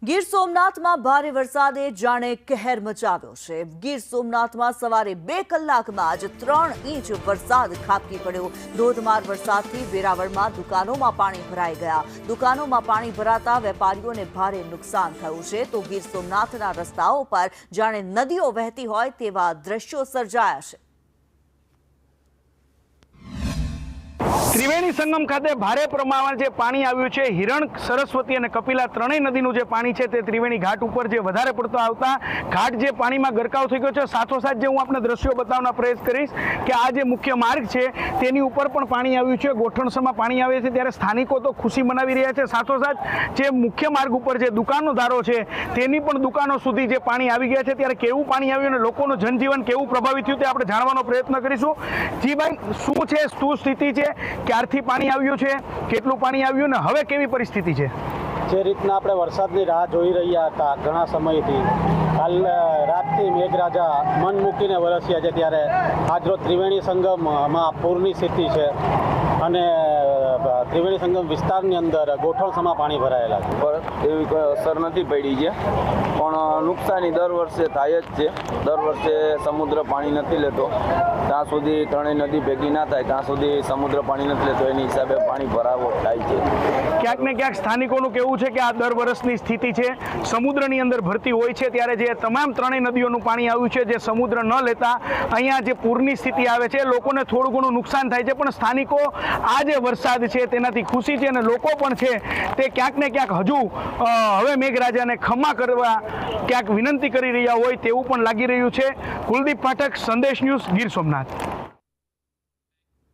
ગીર સોમનાથમાં ભારે વરસાદે જાણે કહેર મચાવ્યો છે। ગીર સોમનાથમાં સવારે 2 કલાકમાં જ 3 ઇંચ વરસાદ ખાબકી પડ્યો। ધોધમાર વરસાદથી વેરાવળમાં દુકાનોમાં પાણી ભરાઈ ગયા। દુકાનોમાં પાણી ભરાતા વેપારીઓને ભારે નુકસાન થયું છે તો ગીર સોમનાથના રસ્તાઓ પર જાણે નદીઓ વહેતી હોય તેવા દ્રશ્યો સર્જાયા છે। ત્રિવેણી સંગમ ખાતે ભારે પ્રમાણમાં જે પાણી આવ્યું છે, હિરણ, સરસ્વતી અને કપિલા ત્રણેય નદીનું જે પાણી છે તે ત્રિવેણી ઘાટ ઉપર જે વધારે પડતો આવતા ઘાટ જે પાણીમાં ગરકાવ થઈ ગયો છે। સાથોસાથ જે હું આપને દ્રશ્યો બતાવવાનો પ્રયાસ કરીશ કે આ જે મુખ્ય માર્ગ છે તેની ઉપર પણ પાણી આવ્યું છે। ગોઠણસમાં પાણી આવે છે ત્યારે સ્થાનિકો તો ખુશી મનાવી રહ્યા છે। સાથોસાથ જે મુખ્ય માર્ગ ઉપર જે દુકાનોદારો છે તેની પણ દુકાનો સુધી જે પાણી આવી ગયા છે ત્યારે કેવું પાણી આવ્યું અને લોકોનું જનજીવન કેવું પ્રભાવિત થયું તે આપણે જાણવાનો પ્રયત્ન કરીશું। જી ભાઈ, શું છે, શું સ્થિતિ છે, ક્યારથી પાણી આવ્યું છે, કેટલું પાણી આવ્યું ને હવે કેવી પરિસ્થિતિ છે? જે રીતના આપણે વરસાદની રાહ જોઈ રહ્યા હતા ઘણા સમયથી, કાલ રાતથી મેઘરાજા મન મૂકીને વરસ્યા છે ત્યારે આજરોજ ત્રિવેણી સંગમમાં પૂરની સ્થિતિ છે અને ત્રિવેણી સંગમ વિસ્તારની અંદર ગોઠણસમાં પાણી ભરાયેલા છે। એવી કોઈ અસર નથી પડી છે, પણ નુકસાની દર વર્ષે થાય જ છે। દર વર્ષે સમુદ્ર પાણી નથી લેતો, ત્યાં સુધી ત્રણેય નદી ભેગી ના થાય ત્યાં સુધી સમુદ્ર પાણી નથી લેતો, એની હિસાબે પાણી ભરાવો થાય છે। ક્યાંક ને ક્યાંક સ્થાનિકોનું કહેવું છે કે આ દર વર્ષની સ્થિતિ છે। સમુદ્રની અંદર ભરતી હોય છે ત્યારે જે તમામ ત્રણેય નદીઓનું પાણી આવ્યું છે, જે સમુદ્ર ન લેતા અહીંયા જે પૂરની સ્થિતિ આવે છે, લોકોને થોડું ઘણું નુકસાન થાય છે, પણ સ્થાનિકો આ જે વરસાદ છે તેનાથી ખુશી છે અને લોકો પણ છે તે ક્યાંક ને ક્યાંક હજુ હવે મેઘરાજાને ક્ષમા કરવા ક્યાંક વિનંતી કરી રહ્યા હોય તેવું પણ લાગી રહ્યું છે। કુલદીપ પાઠક, સંદેશ ન્યૂઝ, ગીર સોમનાથ।